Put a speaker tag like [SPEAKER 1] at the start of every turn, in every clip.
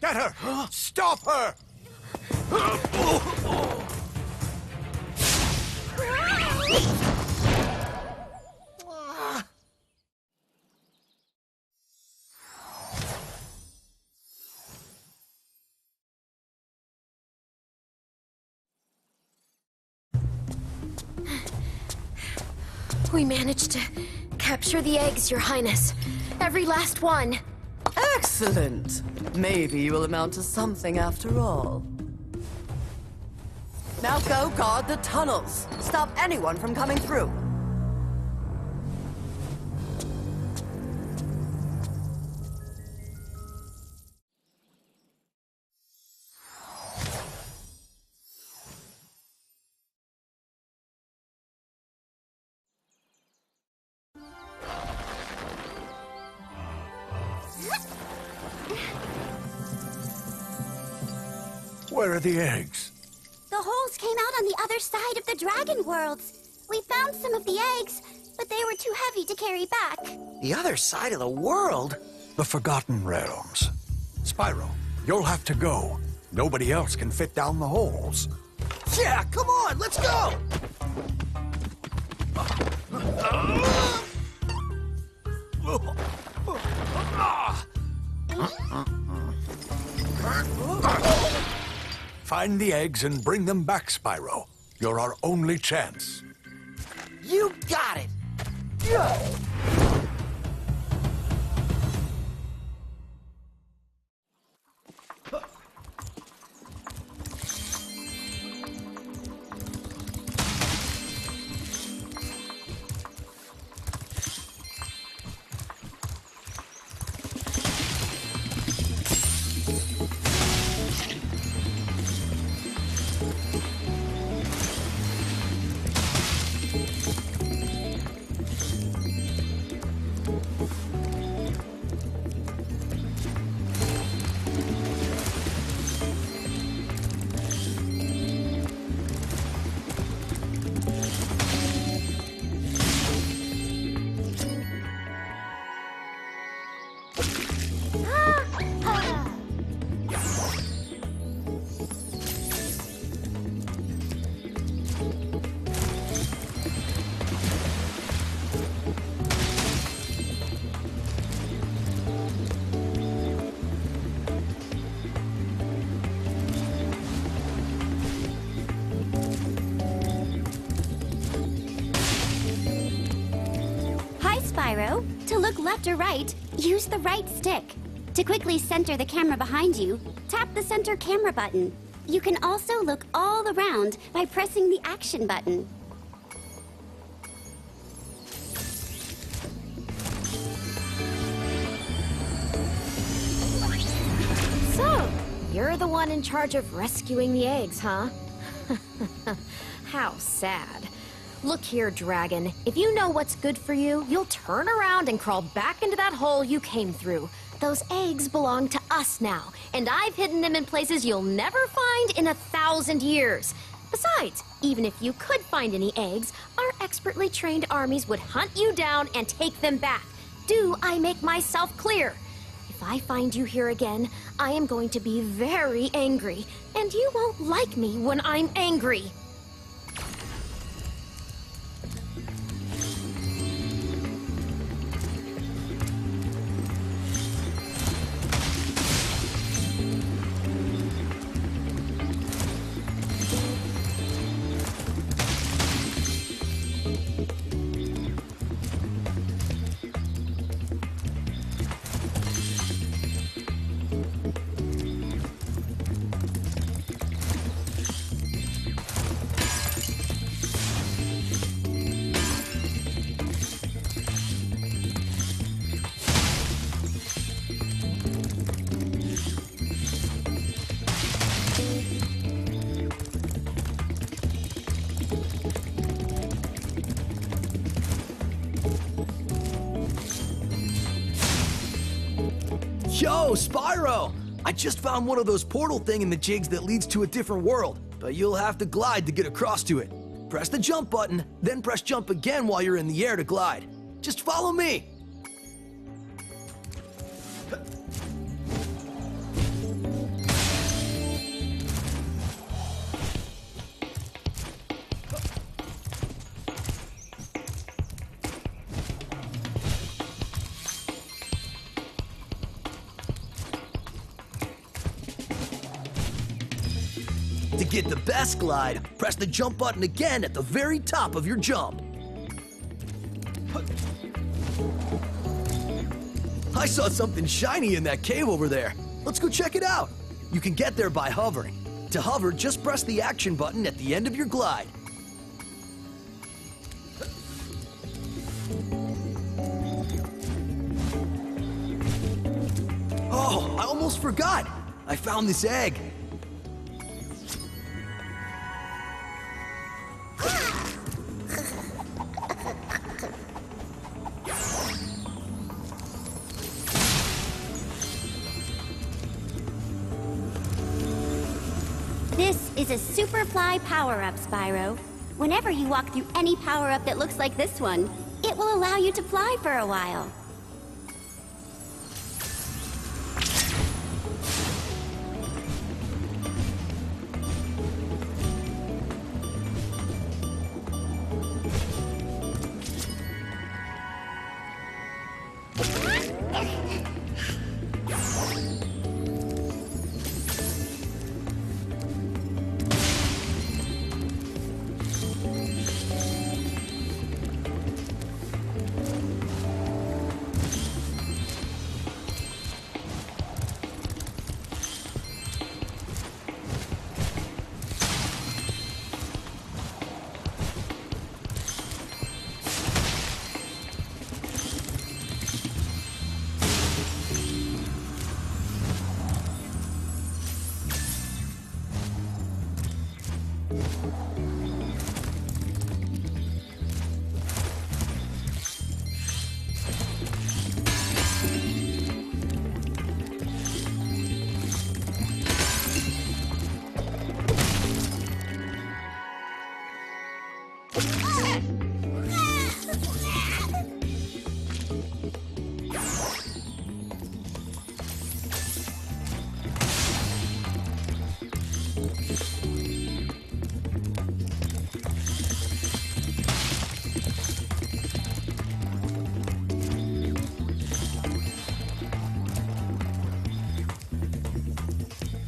[SPEAKER 1] Get her! Stop her!
[SPEAKER 2] We managed to capture the eggs, Your Highness. Every last one.
[SPEAKER 3] Excellent. Maybe you will amount to something after all. Now go guard the tunnels. Stop anyone from coming through.
[SPEAKER 1] Where are the eggs?
[SPEAKER 4] The holes came out on the other side of the dragon worlds. We found some of the eggs, but they were too heavy to carry back.
[SPEAKER 5] The other side of the world?
[SPEAKER 1] The Forgotten Realms. Spyro, you'll have to go. Nobody else can fit down the holes.
[SPEAKER 5] Yeah, come on, let's go!
[SPEAKER 1] Find the eggs and bring them back, Spyro. You're our only chance.
[SPEAKER 5] You got it!
[SPEAKER 4] Spyro, to look left or right, use the right stick. To quickly center the camera behind you, tap the center camera button. You can also look all around by pressing the action button.
[SPEAKER 2] So, you're the one in charge of rescuing the eggs, huh? How sad. Look here, Dragon. If you know what's good for you, you'll turn around and crawl back into that hole you came through. Those eggs belong to us now, and I've hidden them in places you'll never find in 1,000 years. Besides, even if you could find any eggs, our expertly trained armies would hunt you down and take them back. Do I make myself clear? If I find you here again, I am going to be very angry, and you won't like me when I'm angry.
[SPEAKER 6] Yo, Spyro! I just found one of those portal thingamajigs that leads to a different world, but you'll have to glide to get across to it. Press the jump button, then press jump again while you're in the air to glide. Just follow me! To get the best glide, press the jump button again at the very top of your jump. I saw something shiny in that cave over there. Let's go check it out. You can get there by hovering. To hover, just press the action button at the end of your glide. Oh, I almost forgot. I found this egg.
[SPEAKER 4] This is a Superfly power-up, Spyro. Whenever you walk through any power-up that looks like this one, it will allow you to fly for a while.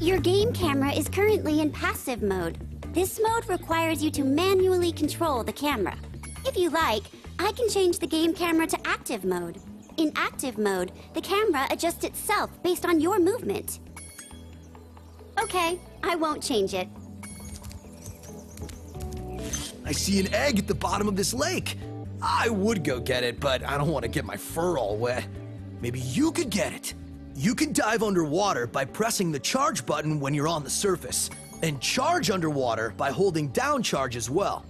[SPEAKER 4] Your game camera is currently in passive mode. This mode requires you to manually control the camera. If you like, I can change the game camera to active mode. In active mode, the camera adjusts itself based on your movement. Okay, I won't change it.
[SPEAKER 6] I see an egg at the bottom of this lake. I would go get it, but I don't want to get my fur all wet. Maybe you could get it. You can dive underwater by pressing the charge button when you're on the surface, and charge underwater by holding down charge as well.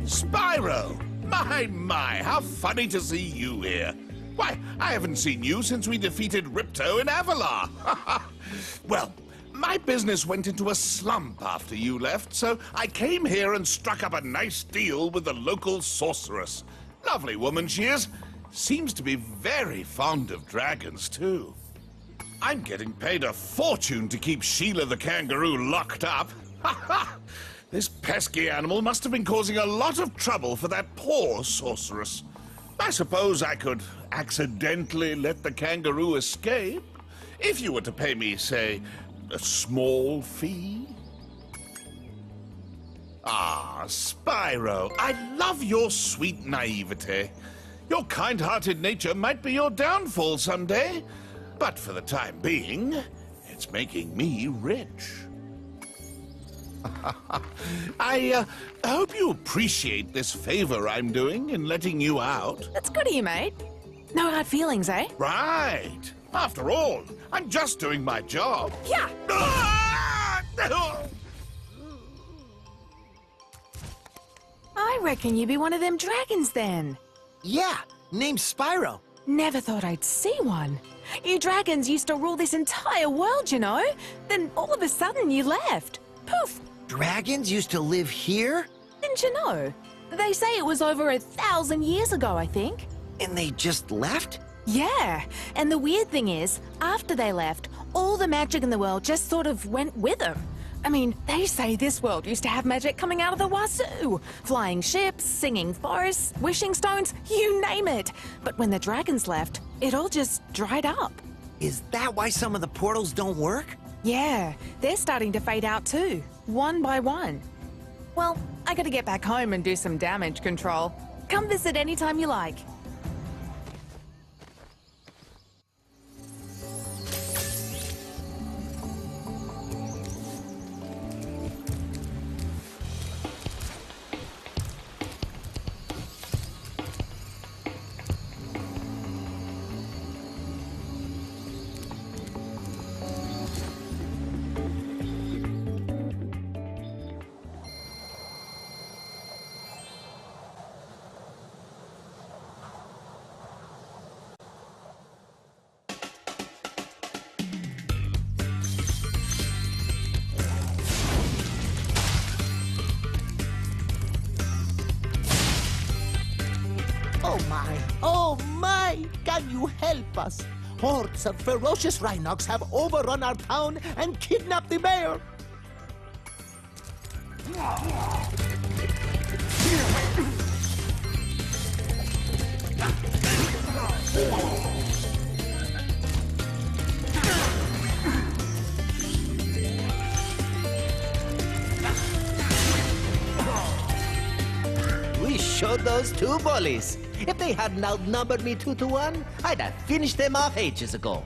[SPEAKER 7] Spyro! My, how funny to see you here. Why, I haven't seen you since we defeated Ripto in Avalar. Well, my business went into a slump after you left, so I came here and struck up a nice deal with the local sorceress. Lovely woman she is. Seems to be very fond of dragons, too. I'm getting paid a fortune to keep Sheila the kangaroo locked up. Ha ha! This pesky animal must have been causing a lot of trouble for that poor sorceress. I suppose I could accidentally let the kangaroo escape, if you were to pay me, say, a small fee. Ah, Spyro, I love your sweet naivete. Your kind-hearted nature might be your downfall someday, but for the time being, it's making me rich. I hope you appreciate this favor I'm doing in letting you out.
[SPEAKER 8] That's good of you, mate. No hard feelings, eh?
[SPEAKER 7] Right. After all, I'm just doing my job.
[SPEAKER 8] Yeah. I reckon you be one of them dragons then.
[SPEAKER 5] Yeah, name's Spyro.
[SPEAKER 8] Never thought I'd see one. You dragons used to rule this entire world, you know? Then all of a sudden you left. Poof.
[SPEAKER 5] Dragons used to live here?
[SPEAKER 8] Didn't you know? They say it was over 1,000 years ago, I think.
[SPEAKER 5] And they just left?
[SPEAKER 8] Yeah, and the weird thing is, after they left, all the magic in the world just sort of went with them. I mean, they say this world used to have magic coming out of the wazoo. Flying ships, singing forests, wishing stones, you name it. But when the dragons left, it all just dried up.
[SPEAKER 5] Is that why some of the portals don't work?
[SPEAKER 8] Yeah, they're starting to fade out too, one by one. Well, I gotta get back home and do some damage control. Come visit anytime you like.
[SPEAKER 9] Oh my! Can you help us? Hordes of ferocious rhinocs have overrun our town and kidnapped the mayor. We showed those two bullies. If they hadn't outnumbered me 2-1, I'd have finished them off ages ago.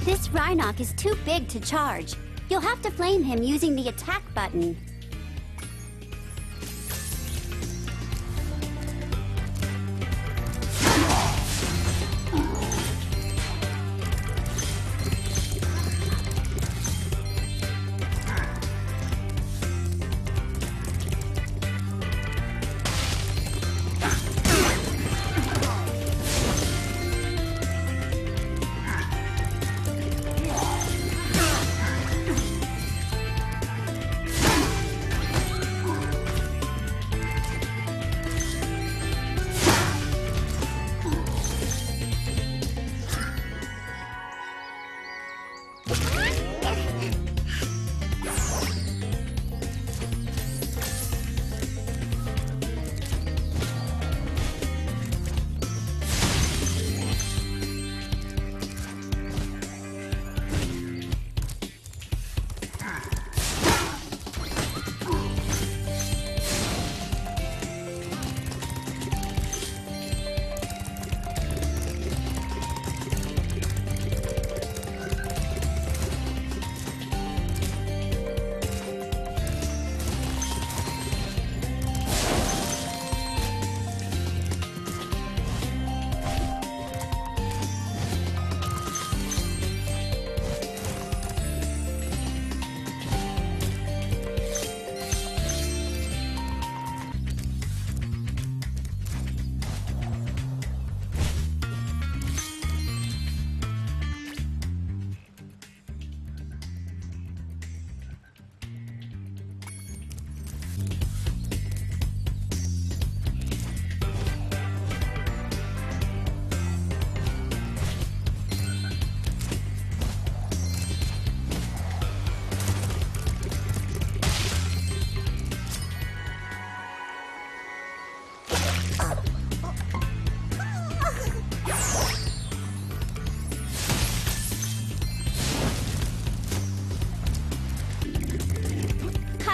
[SPEAKER 4] This Rhinoc is too big to charge. You'll have to flame him using the attack button.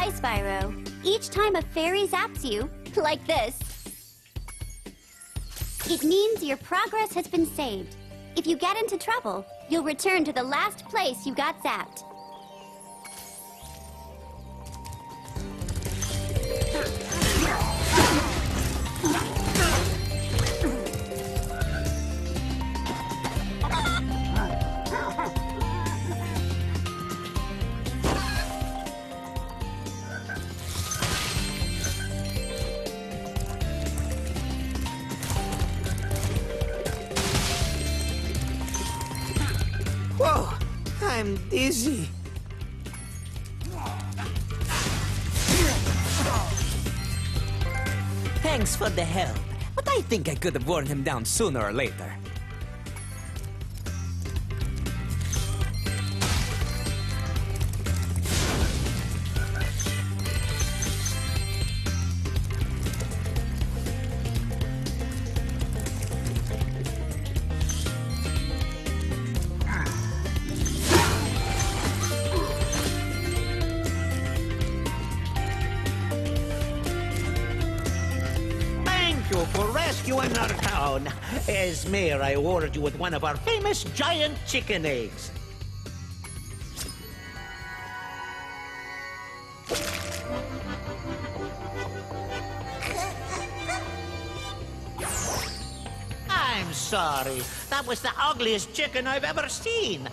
[SPEAKER 4] Try, Spyro. Each time a fairy zaps you, like this, it means your progress has been saved. If you get into trouble, you'll return to the last place you got zapped.
[SPEAKER 10] Whoa, I'm dizzy. Thanks for the help, but I think I could have worn him down sooner or later.
[SPEAKER 9] Thank you for rescuing our town. As mayor, I award you with one of our famous giant chicken eggs. I'm sorry. That was the ugliest chicken I've ever seen.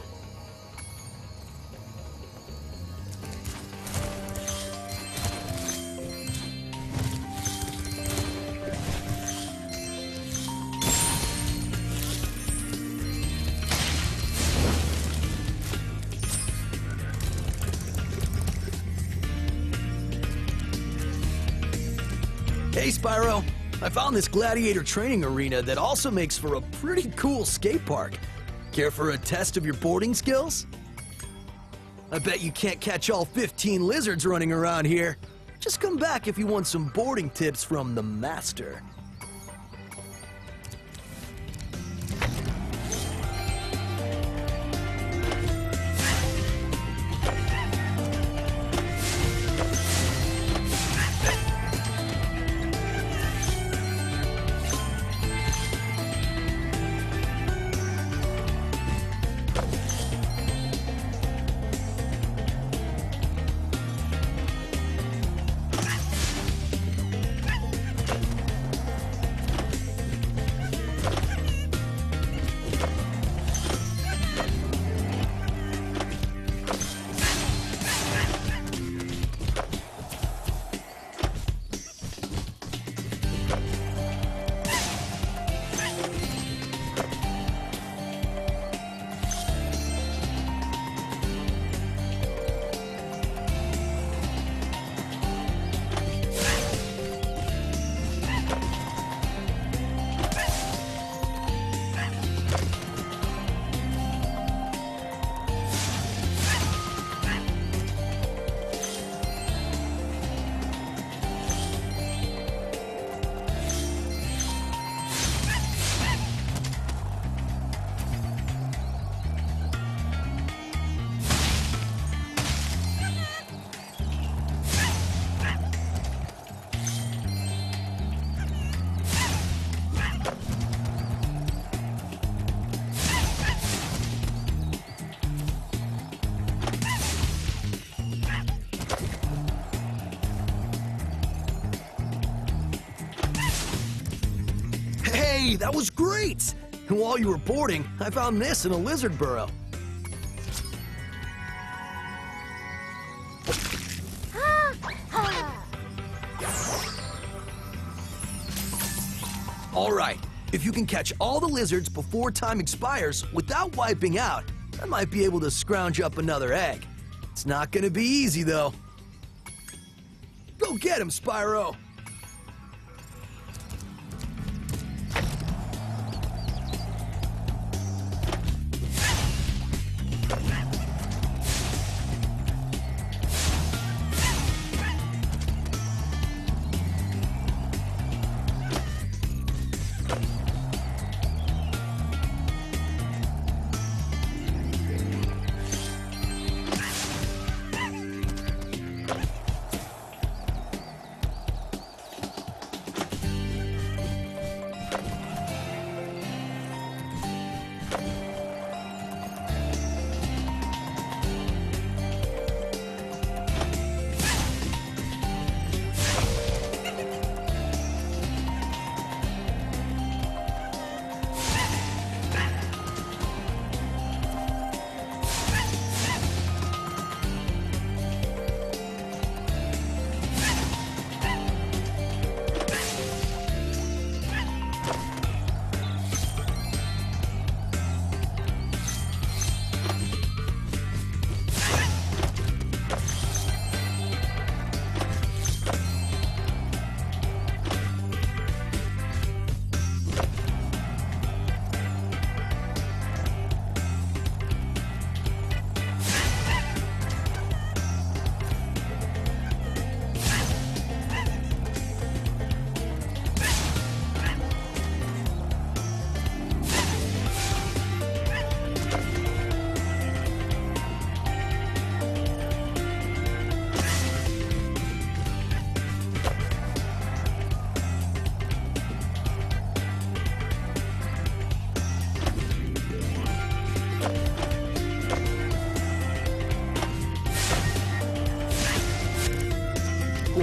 [SPEAKER 6] Hey, Spyro. I found this gladiator training arena that also makes for a pretty cool skate park. Care for a test of your boarding skills? I bet you can't catch all 15 lizards running around here. Just come back if you want some boarding tips from the master. Hey, that was great! And while you were boarding, I found this in a lizard burrow. All right, if you can catch all the lizards before time expires without wiping out, I might be able to scrounge up another egg. It's not gonna be easy, though. Go get him, Spyro!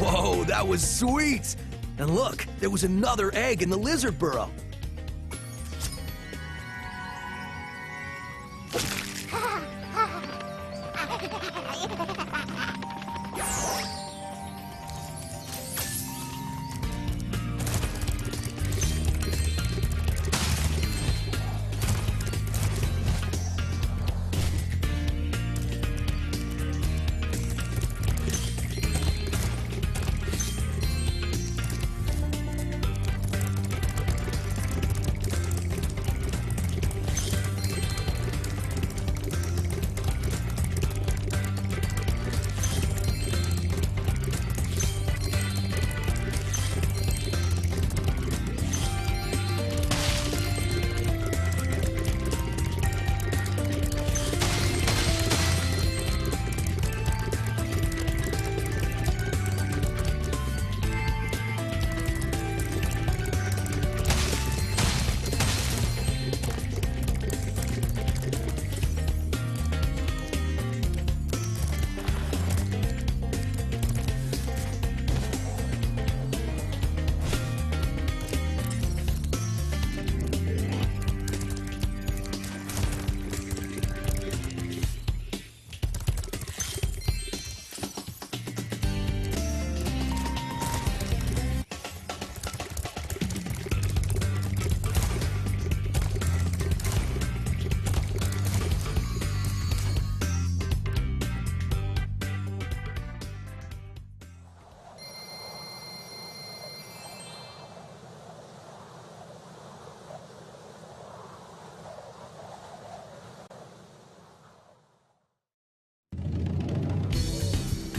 [SPEAKER 6] Whoa, that was sweet! And look, there was another egg in the lizard burrow.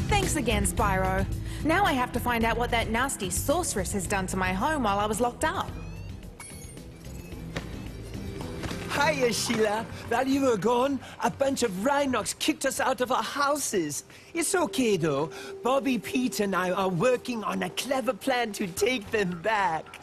[SPEAKER 8] Thanks again, Spyro. Now I have to find out what that nasty sorceress has done to my home while I was locked up.
[SPEAKER 11] Hiya, Sheila. While you were gone, a bunch of Rhinox kicked us out of our houses. It's okay, though. Bobby, Pete, and I are working on a clever plan to take them back.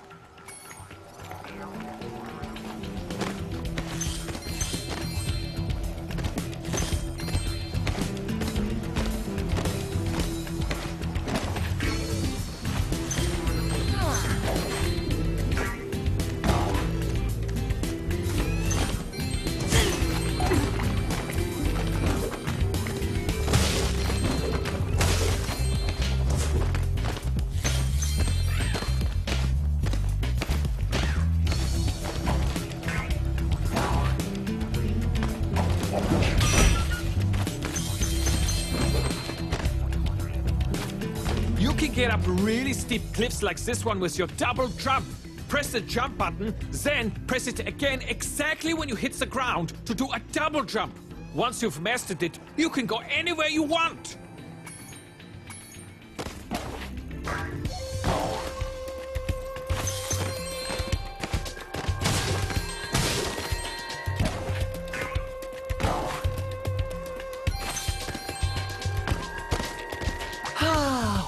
[SPEAKER 10] Get up really steep cliffs like this one with your double jump. Press the jump button, then press it again exactly when you hit the ground to do a double jump. Once you've mastered it, you can go anywhere you want.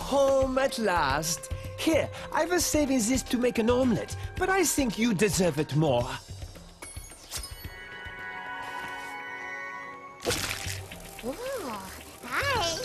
[SPEAKER 11] Home at last. Here, I was saving this to make an omelette, but I think you deserve it more.
[SPEAKER 4] Ooh, hi.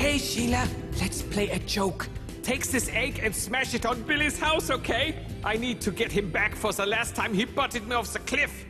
[SPEAKER 10] Hey, Sheila, let's play a joke. Takes this egg and smash it on Billy's house, okay? I need to get him back for the last time he butted me off the cliff.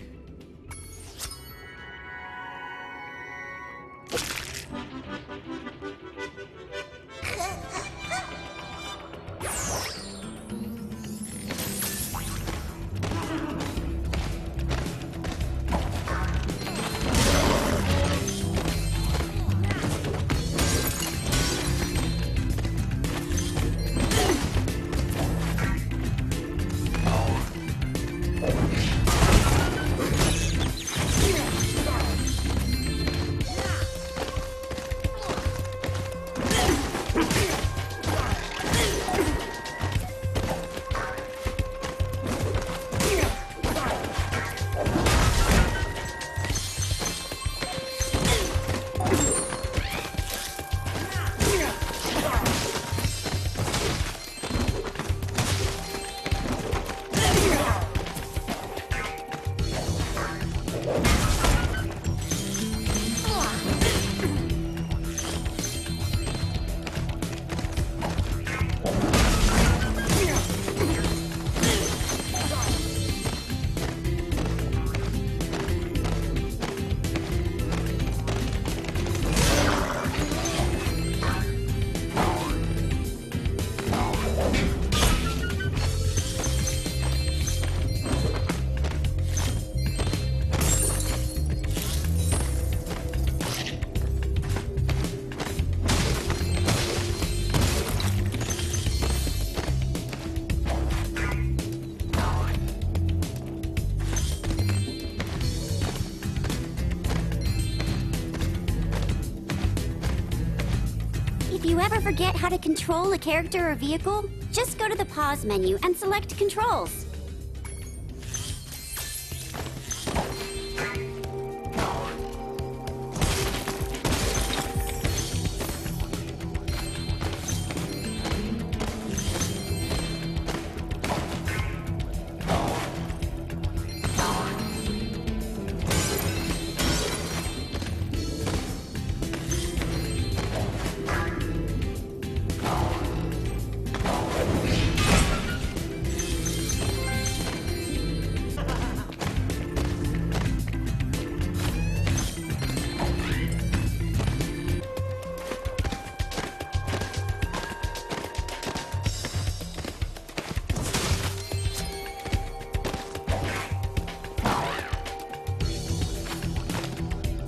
[SPEAKER 4] If you ever forget how to control a character or vehicle, just go to the pause menu and select controls.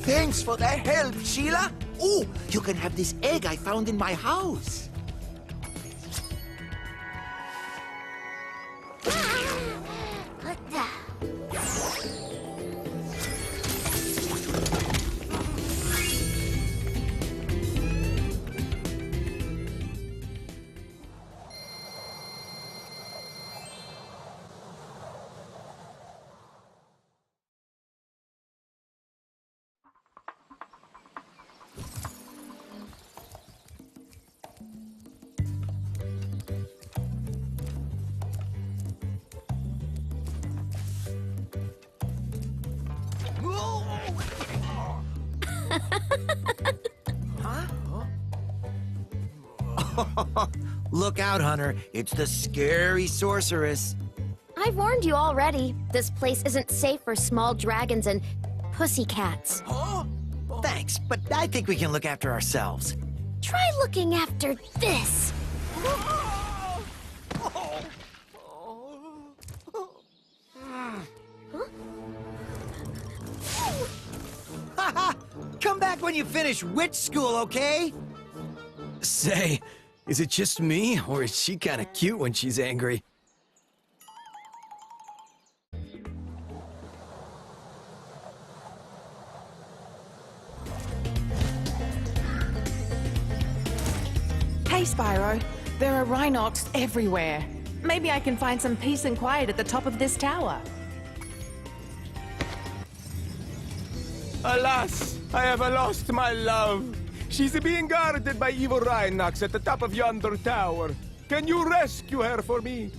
[SPEAKER 5] Thanks for the help, Sheila. Oh, you can have this egg I found in my house. Look out, Hunter. It's the scary sorceress.
[SPEAKER 2] I've warned you already. This place isn't safe for small dragons and pussycats.
[SPEAKER 5] Huh? Thanks, but I think we can look after ourselves.
[SPEAKER 2] Try looking after this.
[SPEAKER 5] Haha! Come back when you finish witch school, okay?
[SPEAKER 6] Say, is it just me, or is she kind of cute when she's angry?
[SPEAKER 8] Hey, Spyro. There are Rhinox everywhere. Maybe I can find some peace and quiet at the top of this tower.
[SPEAKER 12] Alas, I have lost my love. She's being guarded by evil Rhinox at the top of yonder tower. Can you rescue her for me?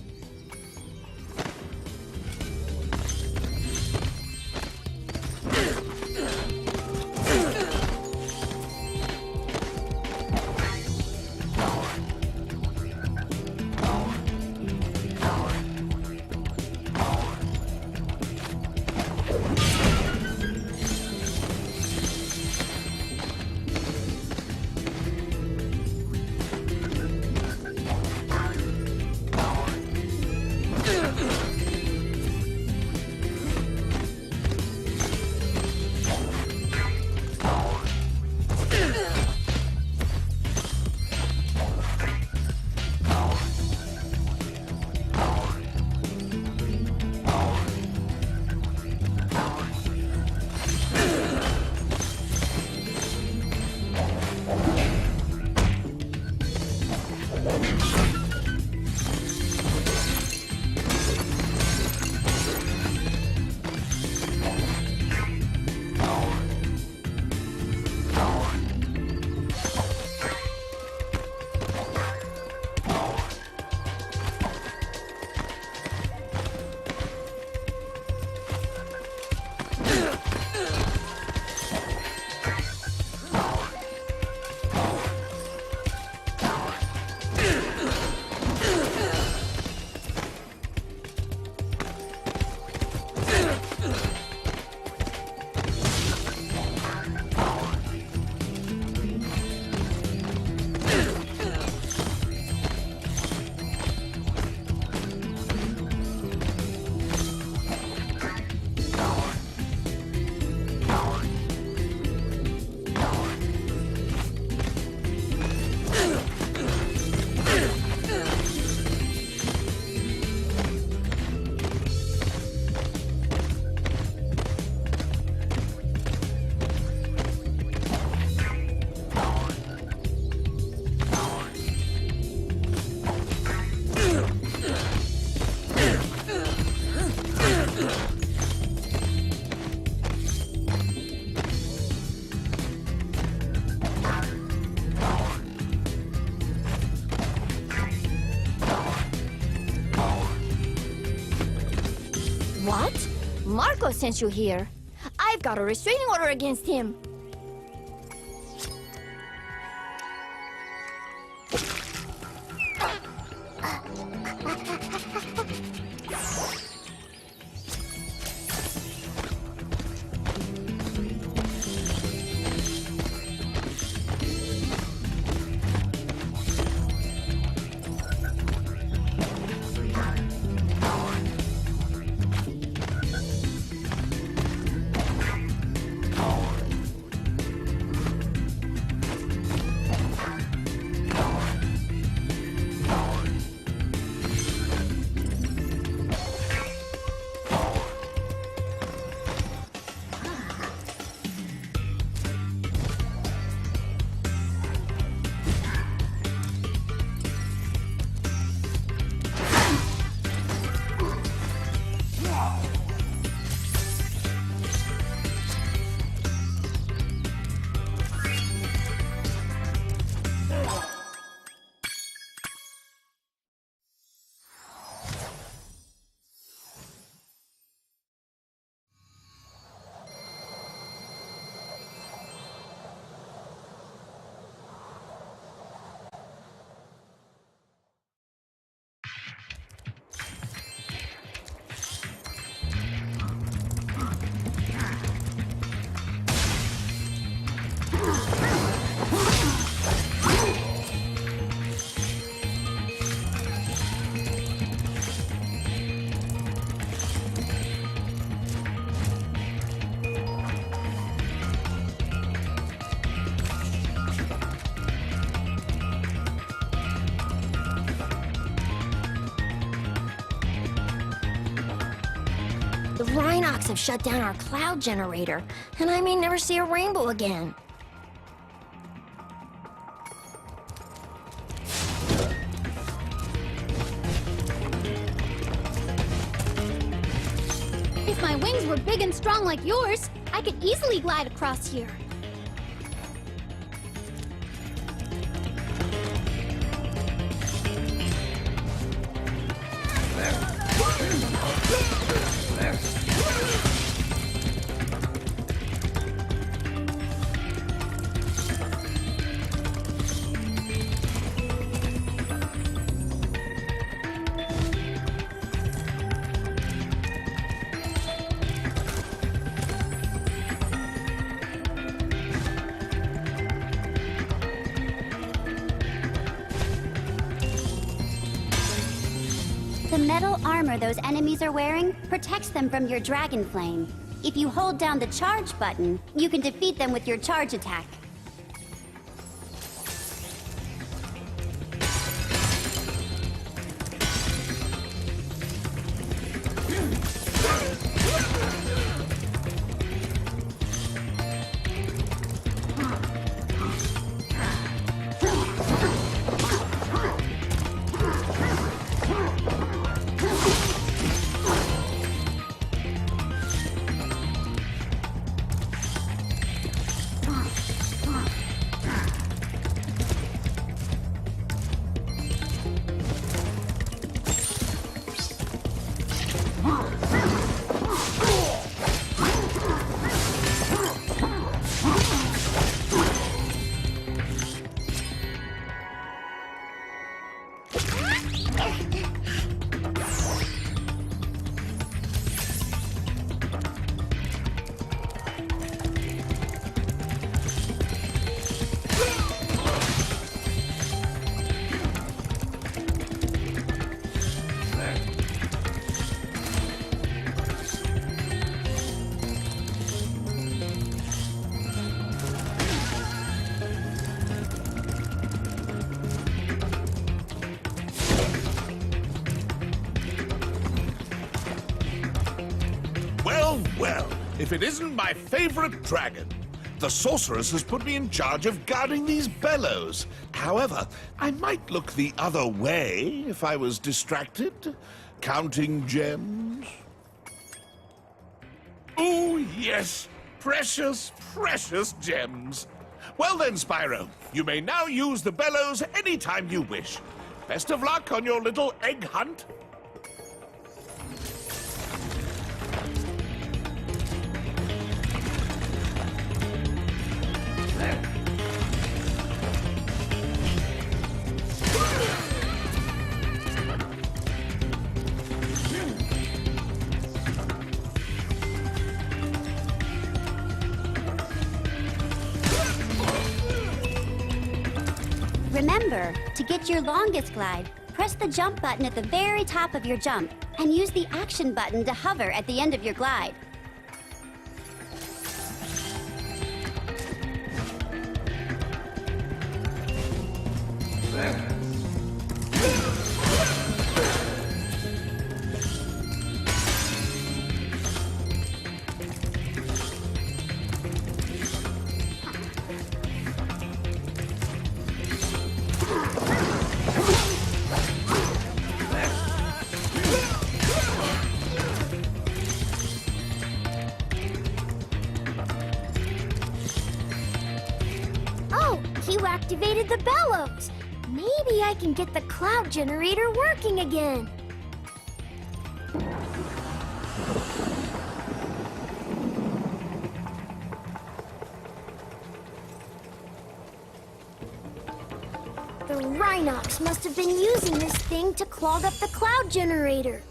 [SPEAKER 13] sent you here. I've got a restraining order against him.
[SPEAKER 2] The Rhinox have shut down our cloud generator, and I may never see a rainbow again.
[SPEAKER 4] If my wings were big and strong like yours, I could easily glide across here. The metal armor those enemies are wearing protects them from your dragon flame. If you hold down the charge button, you can defeat them with your charge attack.
[SPEAKER 7] Well, if it isn't my favorite dragon. The sorceress has put me in charge of guarding these bellows. However, I might look the other way if I was distracted. Counting gems. Oh, yes. Precious, precious gems. Well then, Spyro, you may now use the bellows anytime you wish. Best of luck on your little egg hunt.
[SPEAKER 4] Remember, to get your longest glide, press the jump button at the very top of your jump, and use the action button to hover at the end of your glide.
[SPEAKER 13] You activated the bellows. Maybe I can get the cloud generator working again. The Rhinox must have been using this thing to clog up the cloud generator.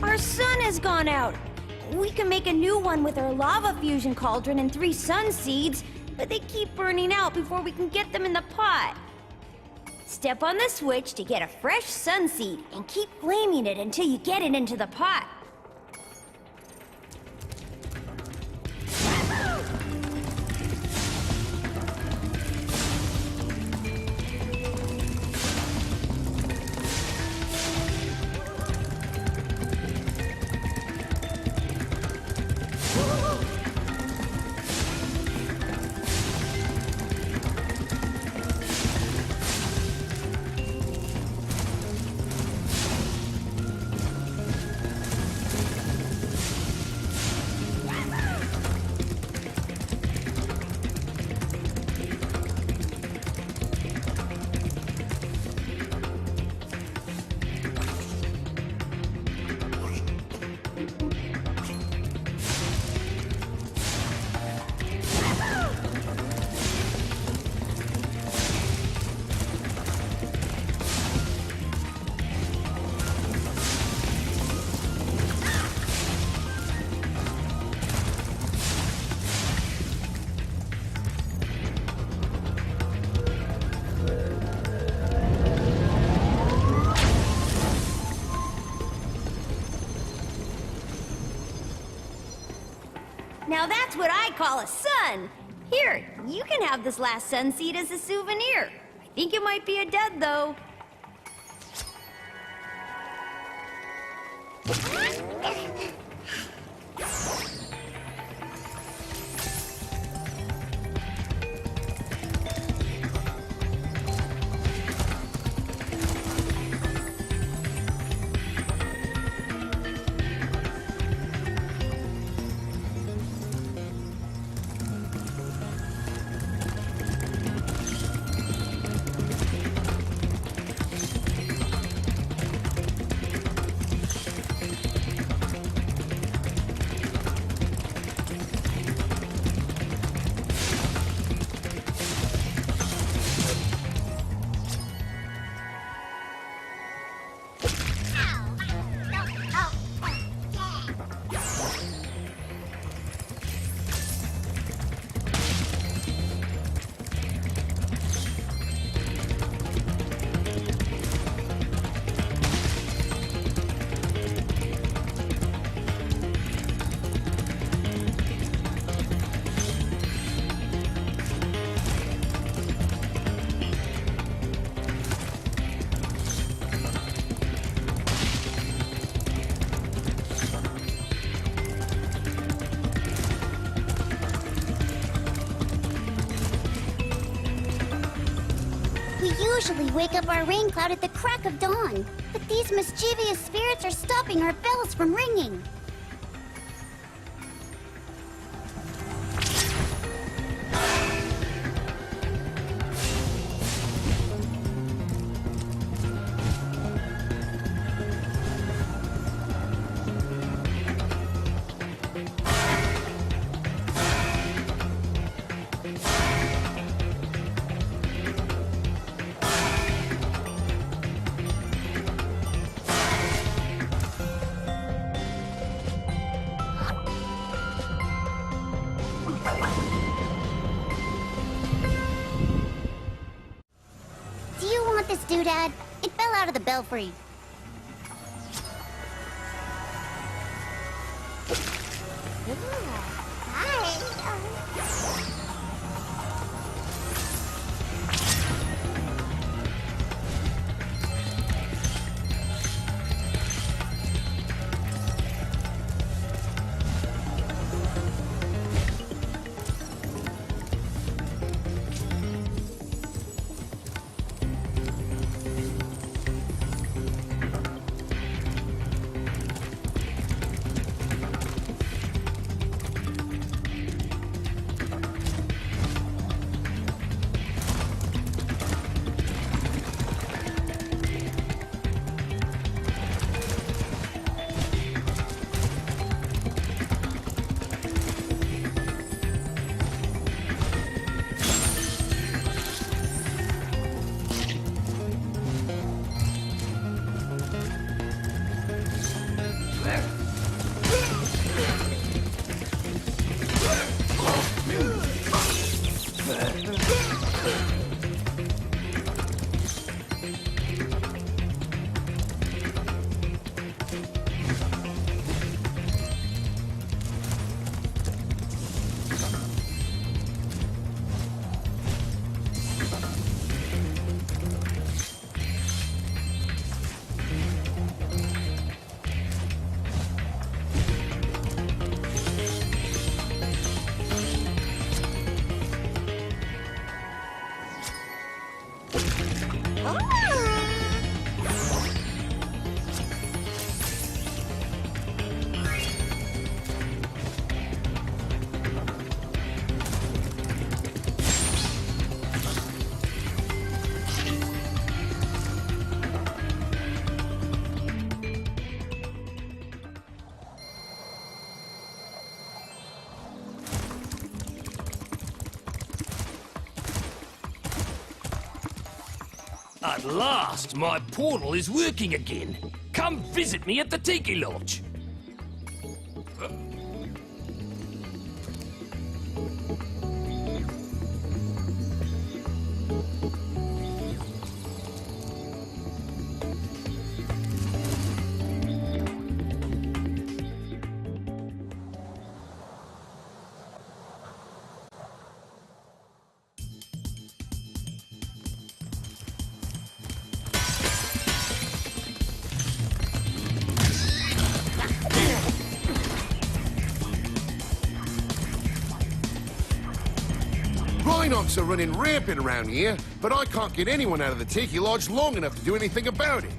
[SPEAKER 14] Our sun has gone out. We can make a new one with our lava fusion cauldron and 3 sun seeds, but they keep burning out before we can get them in the pot. Step on the switch to get a fresh sun seed and keep flaming it until you get it into the pot. Now that's what I call a sun! Here, you can have this last sun seed as a souvenir. I think it might be a dud, though.
[SPEAKER 4] We usually wake up our rain cloud at the crack of dawn, but these mischievous spirits are stopping our bells from ringing. Do you want this doodad? It fell out of the belfry.
[SPEAKER 15] At last, my portal is working again. Come visit me at the Tiki Lodge.
[SPEAKER 7] Rhinox are running rampant around here, but I can't get anyone out of the Tiki Lodge long enough to do anything about it.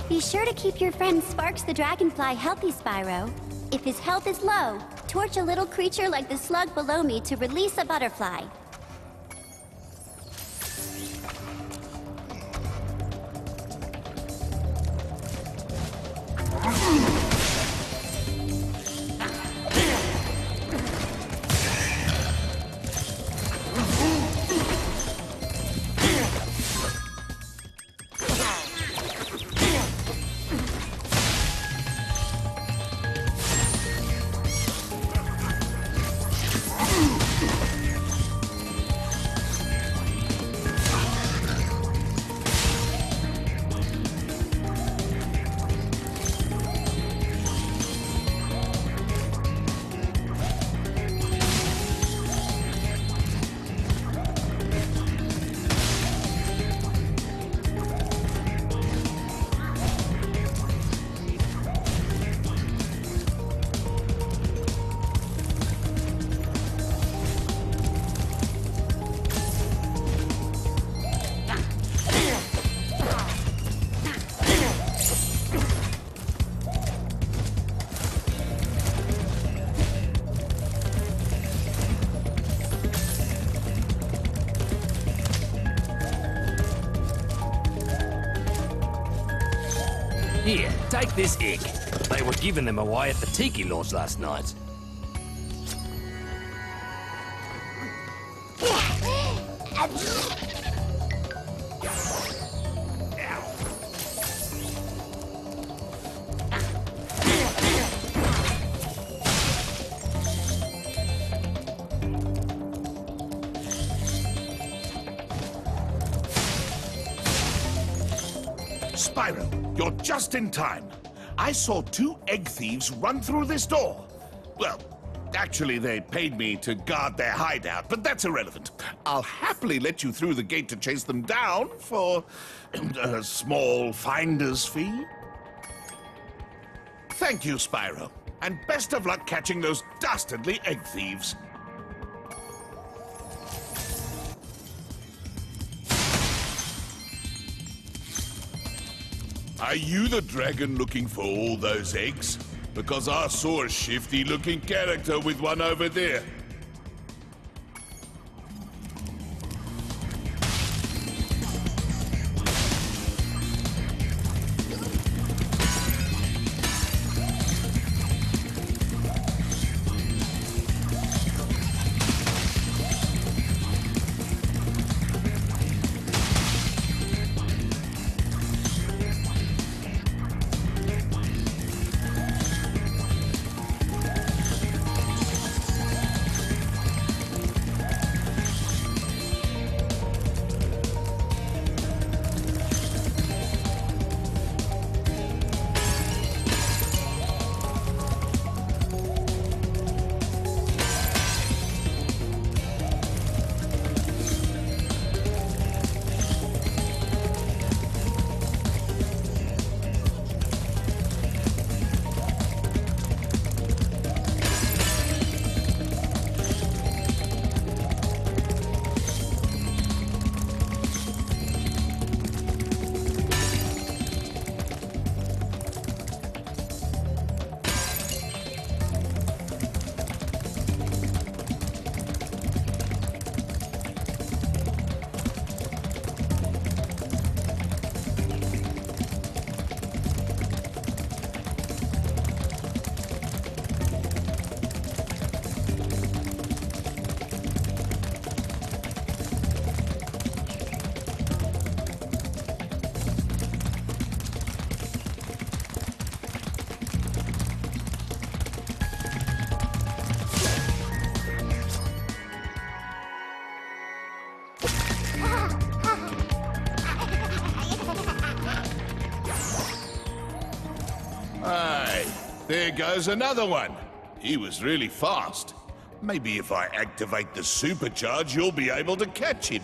[SPEAKER 4] Be sure to keep your friend Sparks the Dragonfly healthy, Spyro. If his health is low, torch a little creature like the slug below me to release a butterfly.
[SPEAKER 15] Here, take this egg. They were giving them away at the Tiki Lodge last night.
[SPEAKER 7] Spyro, you're just in time. I saw 2 egg thieves run through this door. Well, actually, they paid me to guard their hideout, but that's irrelevant. I'll happily let you through the gate to chase them down for a small finder's fee. Thank you, Spyro, and best of luck catching those dastardly egg thieves. Are you the dragon looking for all those eggs? Because I saw a shifty-looking character with one over there. There goes another one. He was really fast. Maybe if I activate the supercharge, you'll be able to catch him.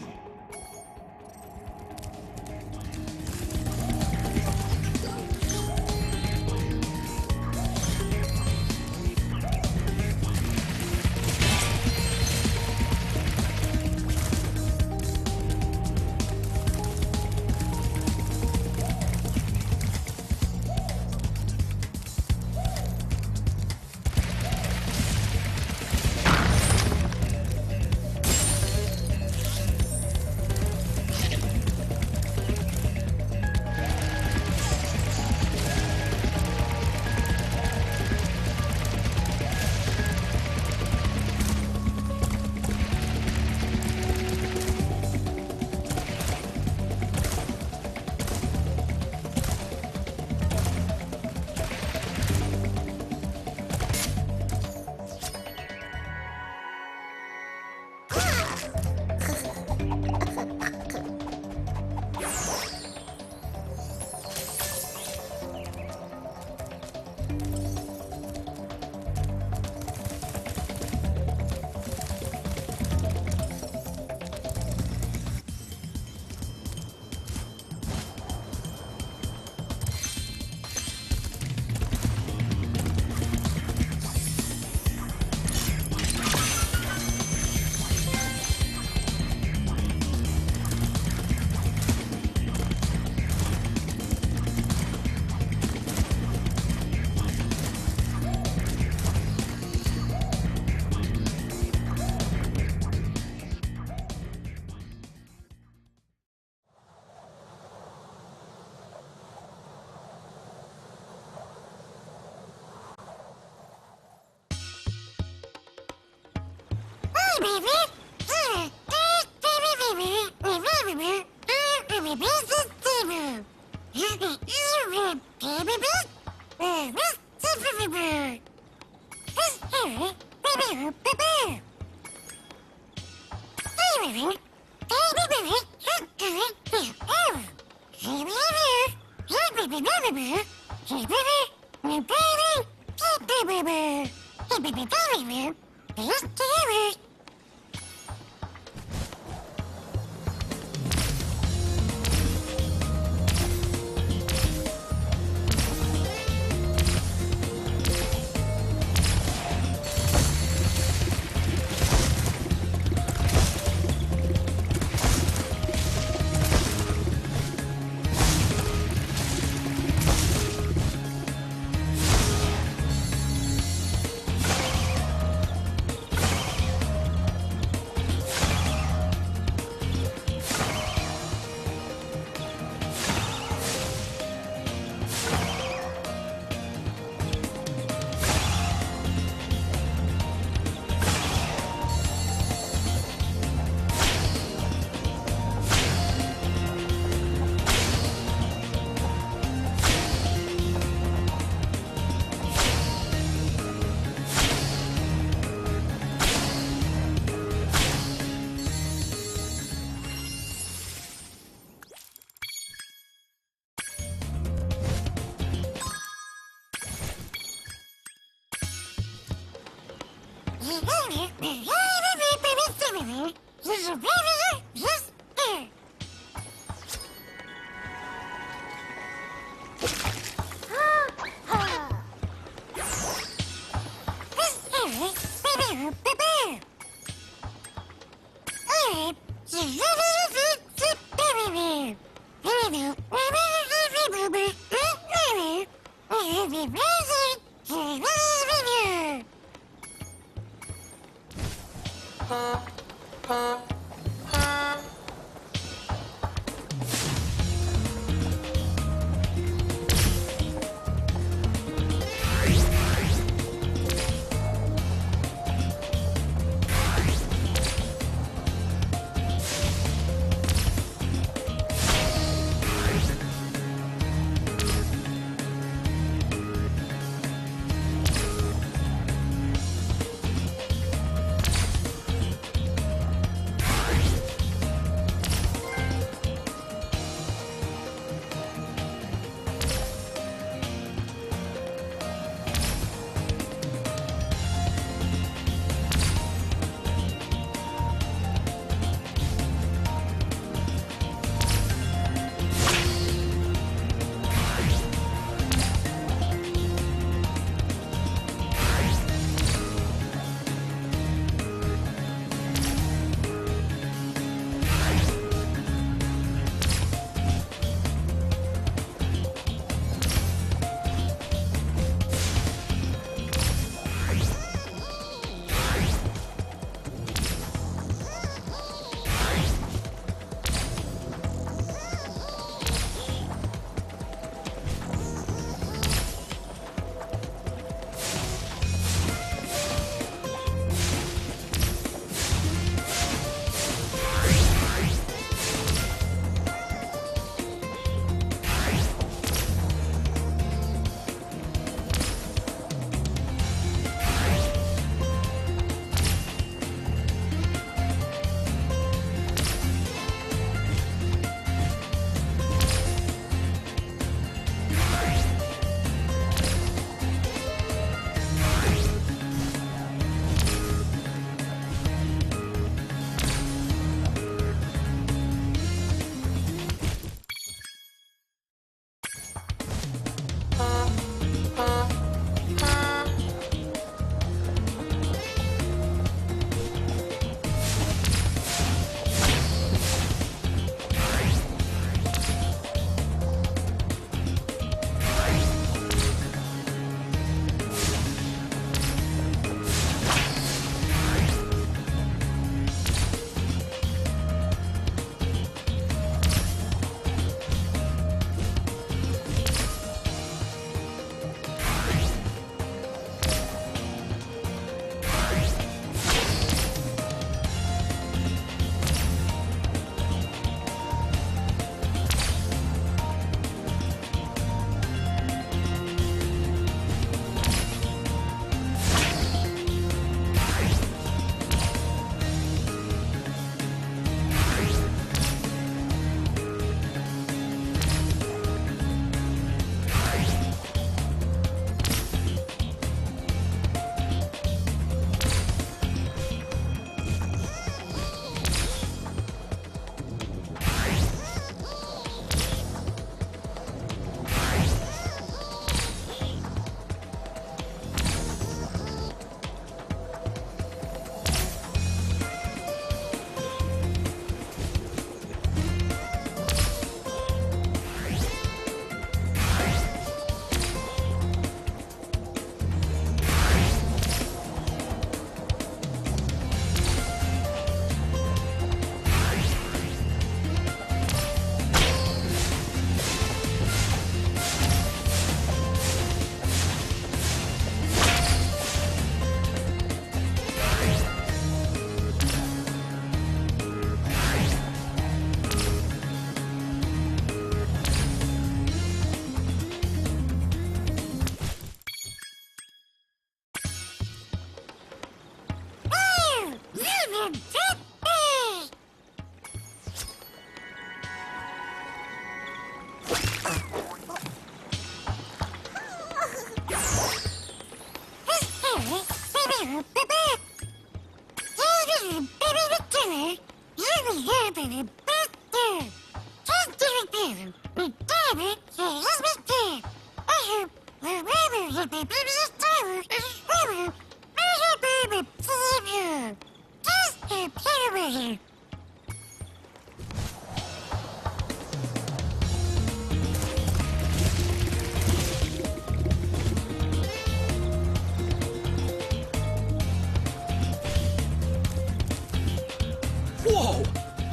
[SPEAKER 6] Whoa!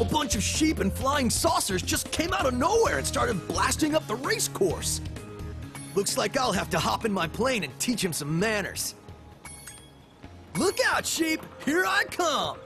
[SPEAKER 6] A bunch of sheep and flying saucers just came out of nowhere and started blasting up the race course. Looks like I'll have to hop in my plane and teach him some manners. Look out, sheep! Here I come!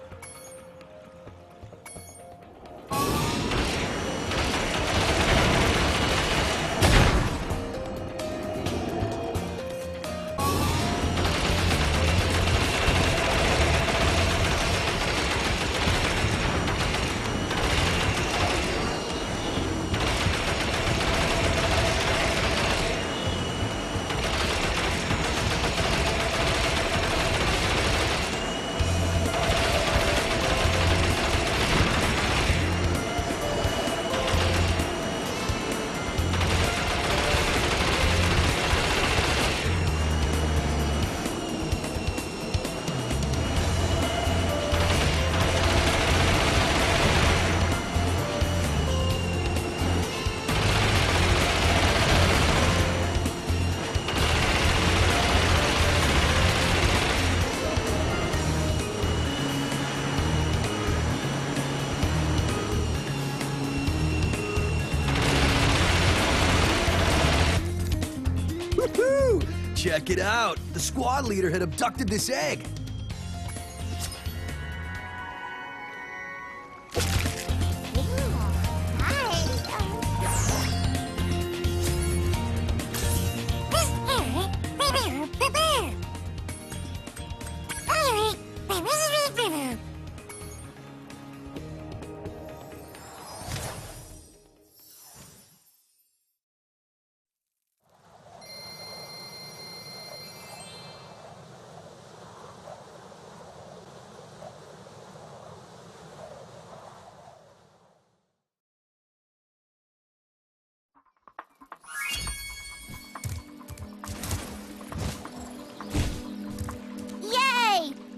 [SPEAKER 6] Woohoo! Check it out! The squad leader had abducted this egg.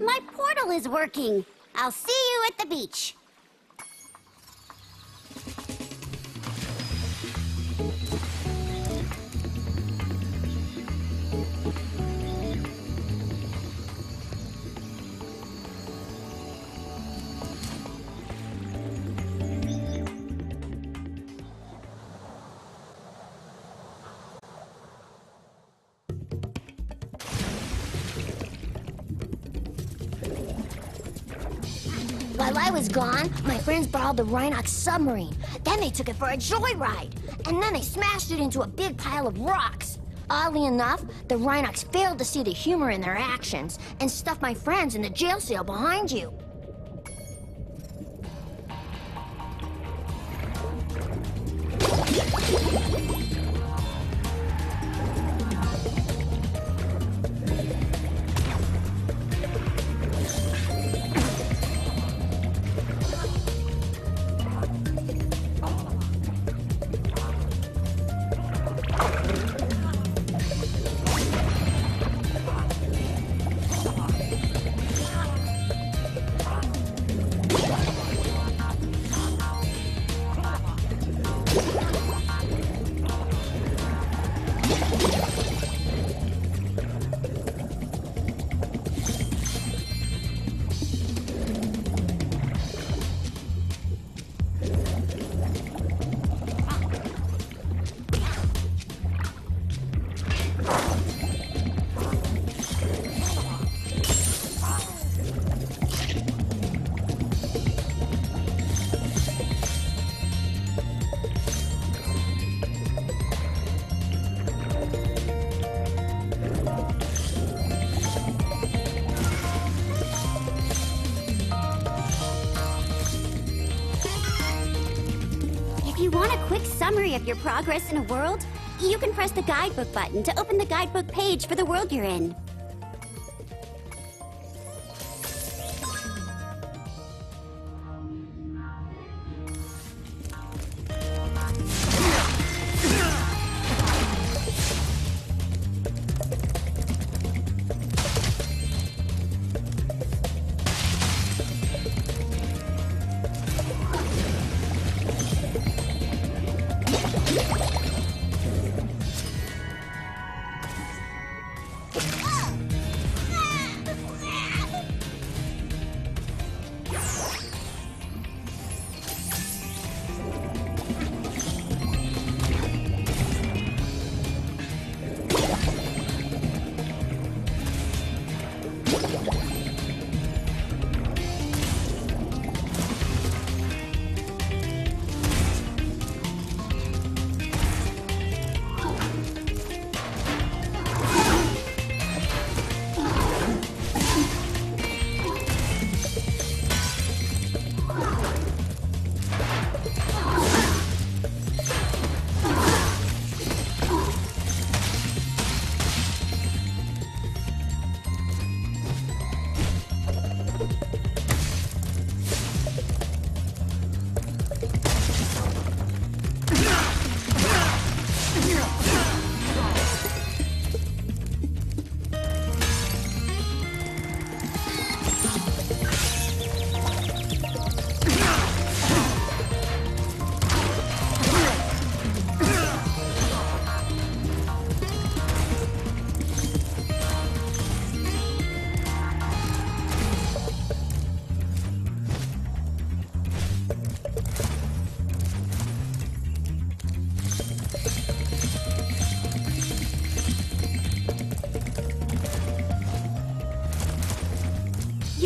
[SPEAKER 4] My portal is working. I'll see you at the beach.
[SPEAKER 13] While I was gone, my friends borrowed the Rhinox submarine. Then they took it for a joyride. And then they smashed it into a big pile of rocks. Oddly enough, the Rhinox failed to see the humor in their actions and stuffed my friends in the jail cell behind you.
[SPEAKER 4] If you want a quick summary of your progress in a world, you can press the guidebook button to open the guidebook page for the world you're in.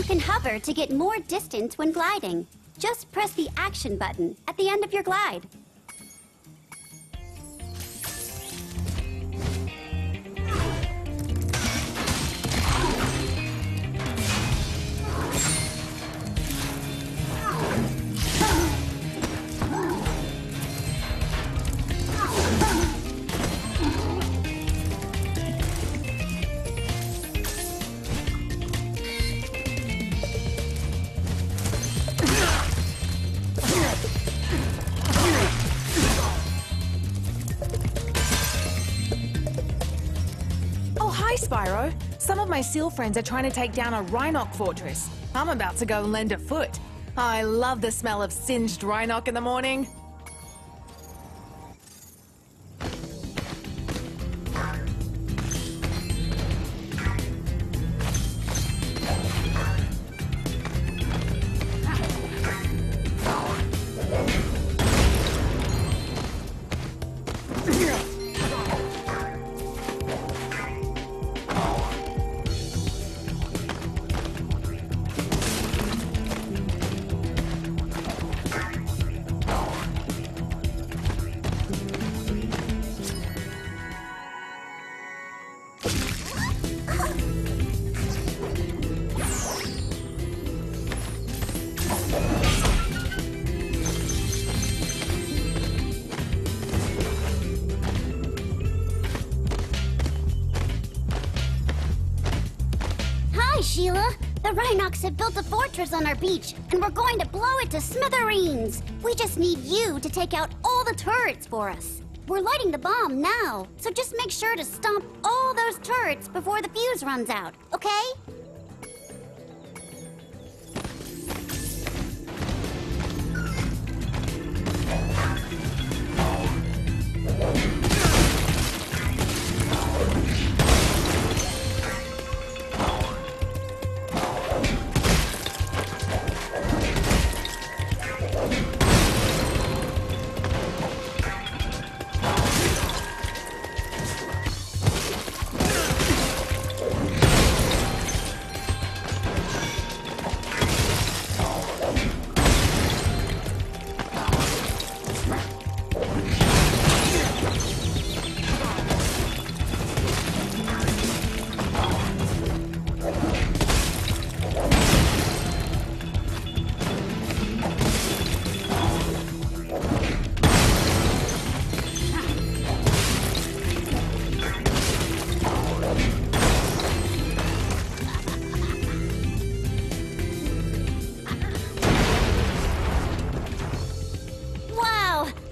[SPEAKER 4] You can hover to get more distance when gliding. Just press the action button at the end of your glide.
[SPEAKER 8] Oh, hi, Spyro. Some of my seal friends are trying to take down a Rhinoc fortress. I'm about to go lend a foot. I love the smell of singed Rhinoc in the morning.
[SPEAKER 4] Sheila, the Rhinocs have built a fortress on our beach, and we're going to blow it to smithereens. We just need you to take out all the turrets for us. We're lighting the bomb now, so just make sure to stomp all those turrets before the fuse runs out, okay?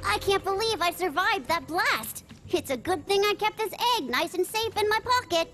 [SPEAKER 4] I can't believe I survived that blast. It's a good thing I kept this egg nice and safe in my pocket.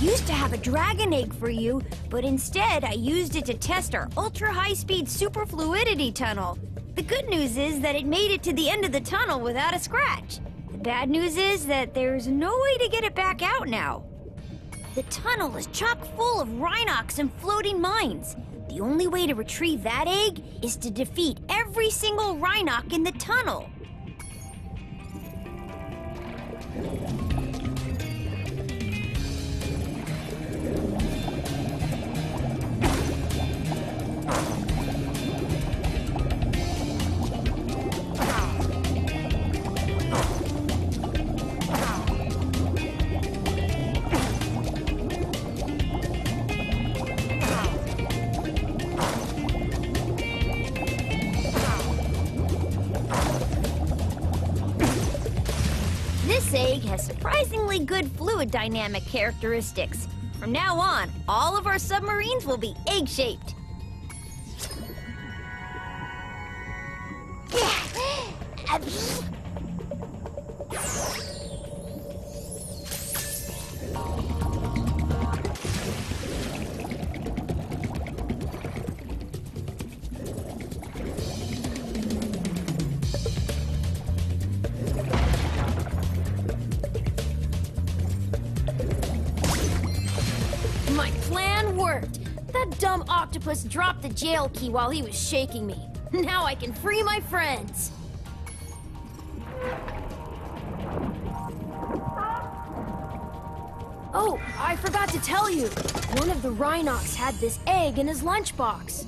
[SPEAKER 14] Used to have a dragon egg for you, but instead I used it to test our ultra-high-speed superfluidity tunnel. The good news is that it made it to the end of the tunnel without a scratch. The bad news is that there's no way to get it back out now. The tunnel is chock full of Rhinox and floating mines. The only way to retrieve that egg is to defeat every single Rhinox in the tunnel. This egg has surprisingly good fluid dynamic characteristics. From now on, all of our submarines will be egg-shaped.
[SPEAKER 2] My plan worked. That dumb octopus dropped the jail key while he was shaking me. Now I can free my friends. Oh, I forgot to tell you. One of the Rhinox had this egg in his lunchbox.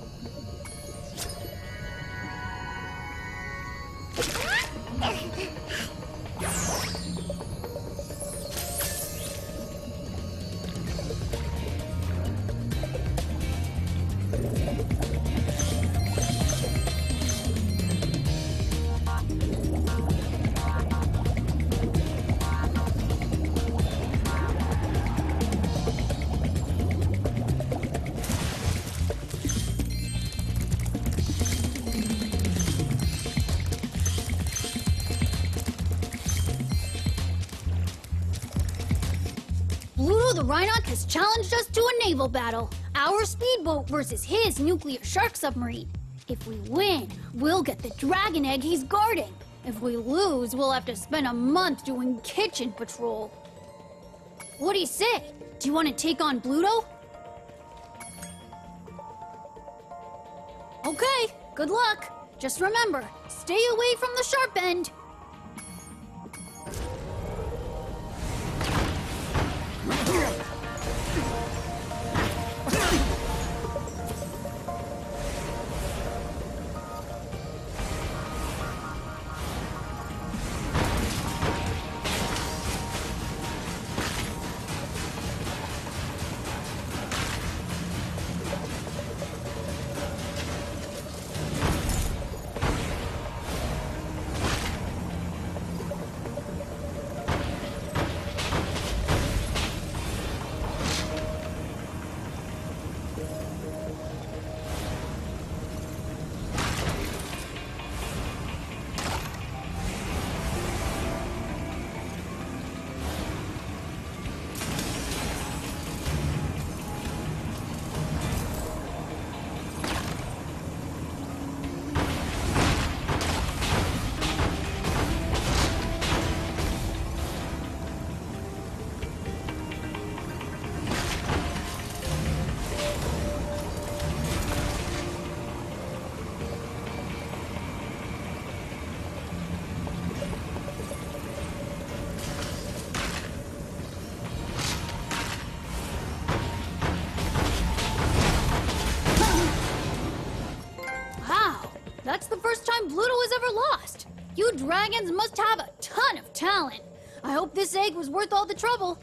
[SPEAKER 16] Pluto the Rhinox has challenged us to a naval battle. Our speedboat versus his nuclear shark submarine. If we win, we'll get the dragon egg he's guarding. If we lose, we'll have to spend a month doing kitchen patrol. What do you say? Do you want to take on Pluto? Okay, good luck. Just remember, stay away from the sharp end. poodle was ever lost. You dragons must have a ton of talent. I hope this egg was worth all the trouble.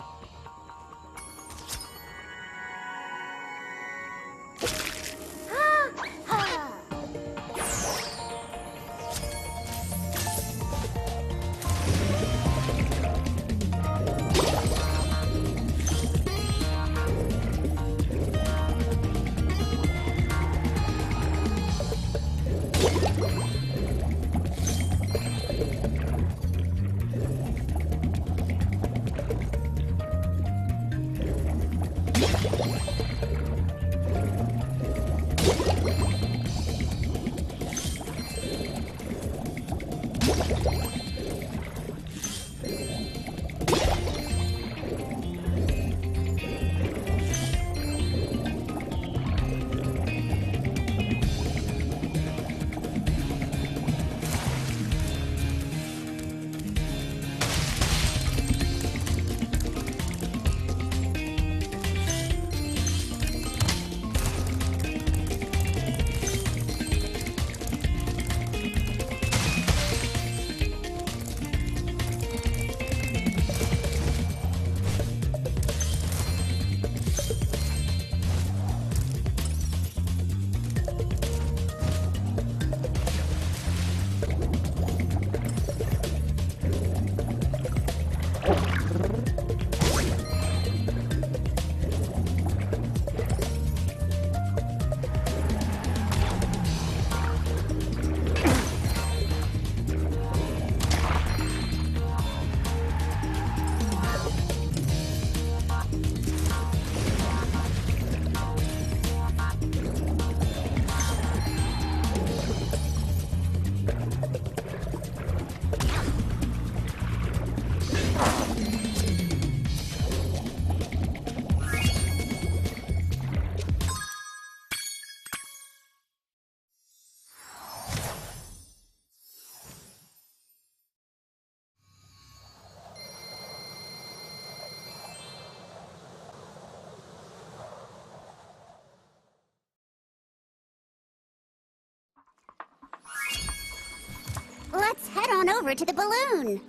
[SPEAKER 4] Let's head on over to the balloon.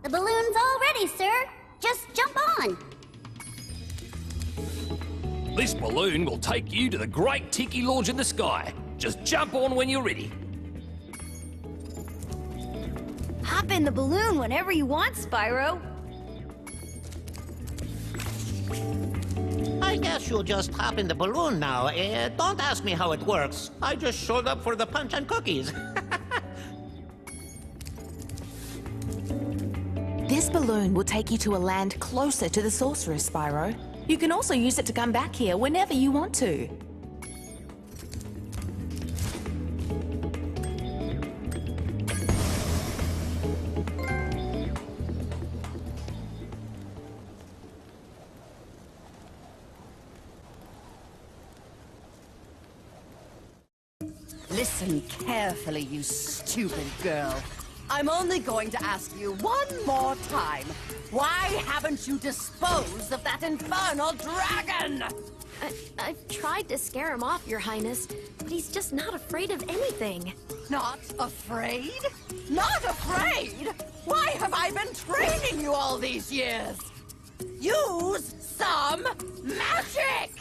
[SPEAKER 4] The balloon's all ready, sir. Just jump on.
[SPEAKER 15] This balloon will take you to the great tiki launch in the sky. Just jump on when you're ready.
[SPEAKER 14] Hop in the balloon whenever you want, Spyro.
[SPEAKER 9] I guess you'll just hop in the balloon now. Don't ask me how it works. I just showed up for the punch and cookies.
[SPEAKER 8] This balloon will take you to a land closer to the sorceress, Spyro. You can also use it to come back here whenever you want to.
[SPEAKER 3] Listen carefully, you stupid girl. I'm only going to ask you one more time. Why haven't you disposed of that infernal dragon?
[SPEAKER 2] I've tried to scare him off, Your Highness, but he's just not afraid of anything.
[SPEAKER 3] Not afraid? Not afraid? Why have I been training you all these years? Use some magic!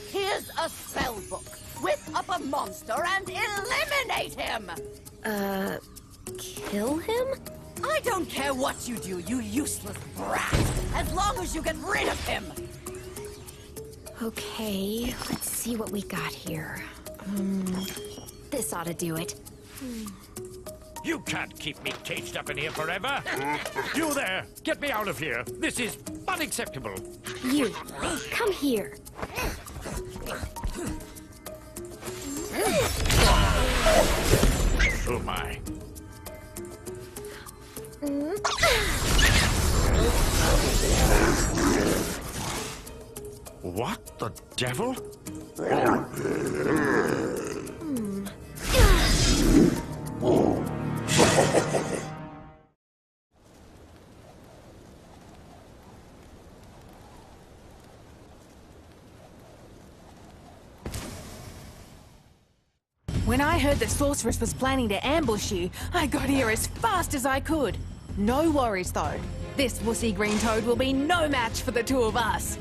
[SPEAKER 3] Here's a spell book. Whip up a monster and eliminate him!
[SPEAKER 2] Kill him?
[SPEAKER 3] I don't care what you do, you useless brat, as long as you get rid of him!
[SPEAKER 2] Okay, let's see what we got here. This ought to do it.
[SPEAKER 10] You can't keep me caged up in here forever. You there, get me out of here. This is unacceptable.
[SPEAKER 2] You, come here.
[SPEAKER 10] Oh my. What the devil?
[SPEAKER 8] When I heard that Sorceress was planning to ambush you, I got here as fast as I could. No worries, though. This wussy green toad will be no match for the two of us.